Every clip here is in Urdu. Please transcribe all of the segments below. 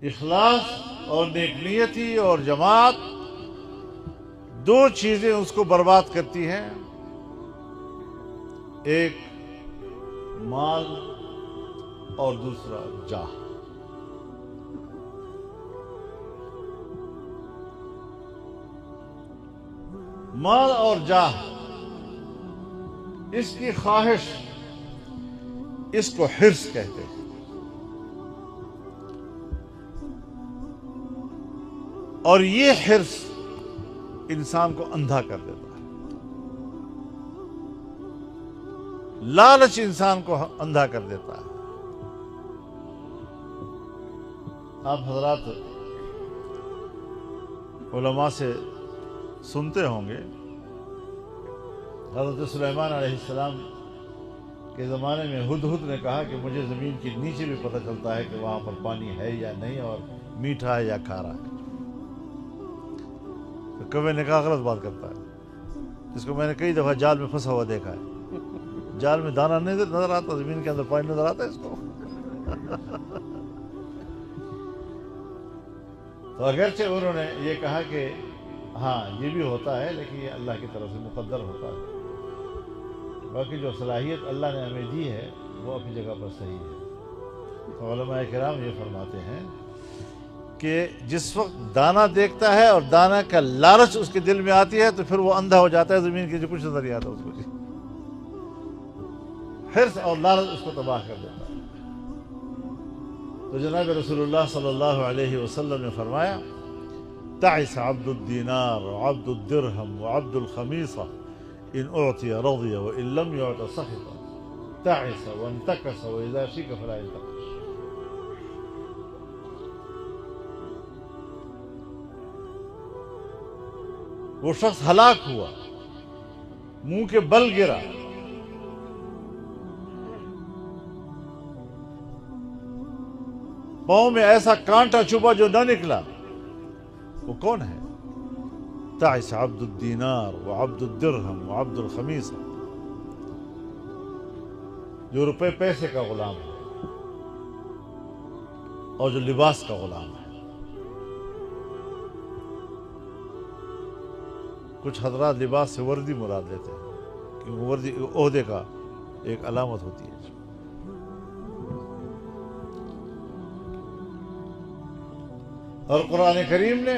اخلاص اور نیک نیتی اور جماعت دو چیزیں اس کو برباد کرتی ہیں، ایک مال اور دوسرا جاہ۔ مال اور جاہ، اس کی خواہش، اس کو حرص کہتے ہیں، اور یہ حرص انسان کو اندھا کر دیتا ہے۔ لالچ انسان کو اندھا کر دیتا ہے۔ آپ حضرات علماء سے سنتے ہوں گے، حضرت سلیمان علیہ السلام کے زمانے میں ہدہد نے کہا کہ مجھے زمین کے نیچے بھی پتہ چلتا ہے کہ وہاں پر پانی ہے یا نہیں، اور میٹھا ہے یا کھارا ہے۔ تو کوے نے کہا غلط بات کرتا ہے، جس کو میں نے کئی دفعہ جال میں پھنسا ہوا دیکھا ہے۔ جال میں دانہ نہیں نظر آتا، زمین کے اندر پانی نظر آتا ہے اس کو۔ تو اگرچہ انہوں نے یہ کہا کہ ہاں یہ بھی ہوتا ہے، لیکن یہ اللہ کی طرف سے مقدر ہوتا ہے، باقی جو صلاحیت اللہ نے ہمیں دی ہے وہ اپنی جگہ پر صحیح ہے۔ تو علماء کرام یہ فرماتے ہیں کہ جس وقت دانہ دیکھتا ہے اور دانہ کا لالچ اس کے دل میں آتی ہے تو پھر وہ اندھا ہو جاتا ہے، زمین کے جو کچھ نظر نہیں آتا اس کو۔ حرص اور لالچ اس کو تباہ کر دیتا ہے۔ تو جناب رسول اللہ صلی اللہ علیہ وسلم نے فرمایا، تعس عبد الدینار وعبد الدرہم وعبد الخمیصہ ان اعطی رضی وان لم يعط سخط، تعس وانتکس واذا شیک فلا ينتقش۔ وہ شخص ہلاک ہوا، منہ کے بل گرا، پاؤں میں ایسا کانٹا چبھا جو نہ نکلا۔ وہ کون ہے؟ تعس عبد الدینار وعبد الدرہم وعبد الخمیصہ، جو روپے پیسے کا غلام ہے اور جو لباس کا غلام ہے۔ کچھ حضرات لباس سے وردی مراد لیتے ہیں، کہ وردی عہدے کا ایک علامت ہوتی ہے۔ اور قرآن کریم نے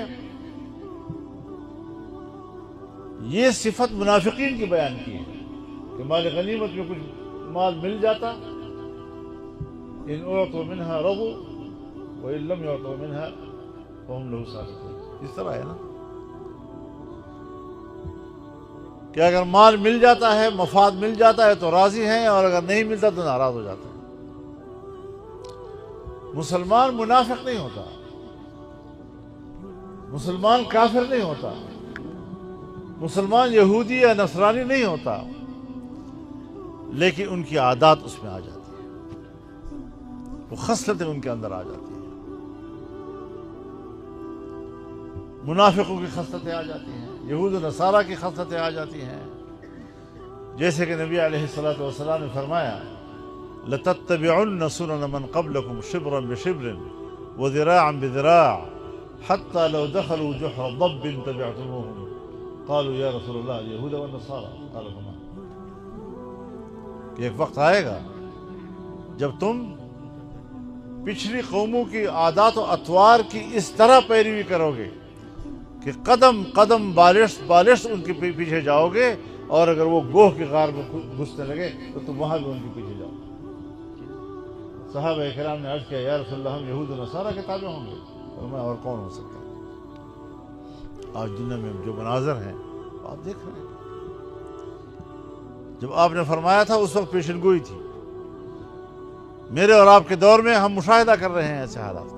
یہ صفت منافقین کی بیان کی ہے کہ مال غنیمت میں کچھ مال مل جاتا، ان اعطوا منها رضوا وان لم يعطوا منها فهم له ساخطون۔ اس طرح ہے نا کہ اگر مال مل جاتا ہے، مفاد مل جاتا ہے تو راضی ہیں، اور اگر نہیں ملتا تو ناراض ہو جاتے ہیں۔ مسلمان منافق نہیں ہوتا، مسلمان کافر نہیں ہوتا، مسلمان یہودی یا نصرانی نہیں ہوتا، لیکن ان کی عادات اس میں آ جاتی ہیں، وہ خصلتیں ان کے اندر آ جاتی ہیں، منافقوں کی خصلتیں آ جاتی ہیں، یہود و نصارہ کی خصلتیں آ جاتی ہیں۔ جیسے کہ نبی علیہ الصلوۃ والسلام نے فرمایا، لَتَتَّبِعُنَّ سُنَنَ مَنْ قَبْلَكُمْ شِبْرًا بِشِبْرٍ وَذِرَاعًا بِذِرَاعٍ حتى لو دخلوا جحر ضب تبعتموهم قالوا یا رسول اللہ اليہود والنصارى قال فما۔ کہ ایک وقت آئے گا جب تم پچھلی قوموں کی عادات و اطوار کی اس طرح پیروی کرو گے کہ قدم قدم بالش ان کے پیچھے جاؤ گے، اور اگر وہ گوہ کی غار میں گھسنے لگے تو تم وہاں بھی ان کے پیچھے جاؤ۔ صحابہ کرام نے عرض کیا، یا رسول اللہ ہم یہود و نصارہ کے تابع ہوں گے؟ فرمایا اور کون ہو سکتا ہے؟ آج دنیا میں جو مناظر ہیں آپ دیکھ رہے ہیں۔ جب آپ نے فرمایا تھا اس وقت پیشن گوئی تھی، میرے اور آپ کے دور میں ہم مشاہدہ کر رہے ہیں ایسے حالات۔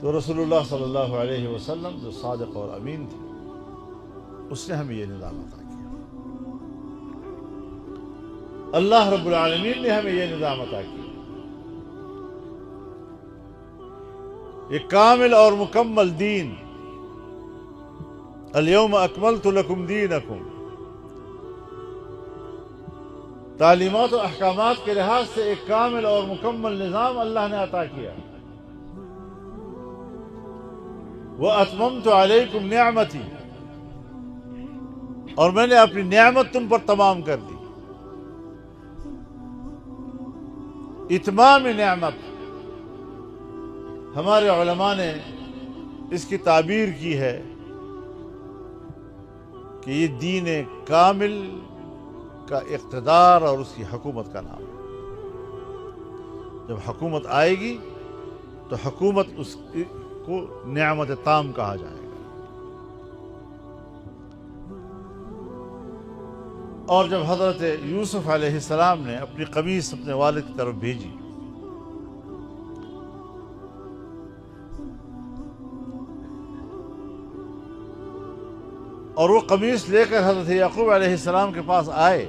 تو رسول اللہ صلی اللہ علیہ وسلم جو صادق اور امین تھے، اس نے ہمیں یہ نظام عطا کیا۔ اللہ رب العالمین نے ہمیں یہ نظام عطا کیا، ایک کامل اور مکمل دین۔ الیوم اکملت لکم دینکم، تعلیمات و احکامات کے لحاظ سے ایک کامل اور مکمل نظام اللہ نے عطا کیا. وَأَتْمَمْتُ عَلَيْكُمْ نِعْمَتِي، اور میں نے اپنی نعمت تم پر تمام کر دی. اتمام نعمت، ہمارے علماء نے اس کی تعبیر کی ہے کہ یہ دین کامل کا اقتدار اور اس کی حکومت کا نام ہے. جب حکومت آئے گی تو حکومت اس کو نعمت تام کہا جائے گا. اور جب حضرت یوسف علیہ السلام نے اپنی قمیص اپنے والد کی طرف بھیجی اور وہ قمیص لے کر حضرت یعقوب علیہ السلام کے پاس آئے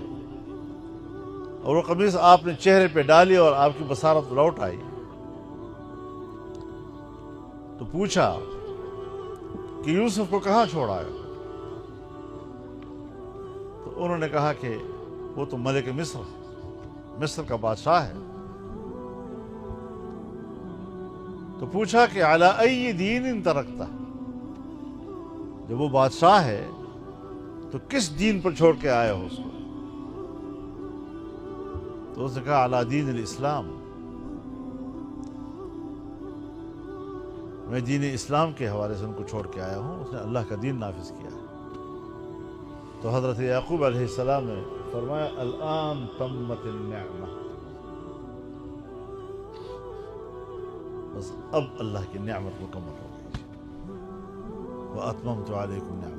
اور وہ قمیص آپ نے چہرے پہ ڈالی اور آپ کی بصارت لوٹ آئی، تو پوچھا کہ یوسف کو کہاں چھوڑا ہے؟ تو انہوں نے کہا کہ وہ تو ملک مصر کا بادشاہ ہے. تو پوچھا کہ علی ای دین ترکتا، جب وہ بادشاہ ہے تو کس دین پر چھوڑ کے آئے ہو اس کو؟ تو اس نے کہا علی دین الاسلام، میں دین اسلام کے حوالے سے ان کو چھوڑ کے آیا ہوں. اس نے اللہ کا دین نافذ کیا ہے. تو حضرت یعقوب علیہ السلام نے فرمایا الآن تمت النعمہ، بس اب اللہ کی نعمت مکمل ہو گئی. وَأَتْمَمْتُ عَلَيْكُمْ نعمتی.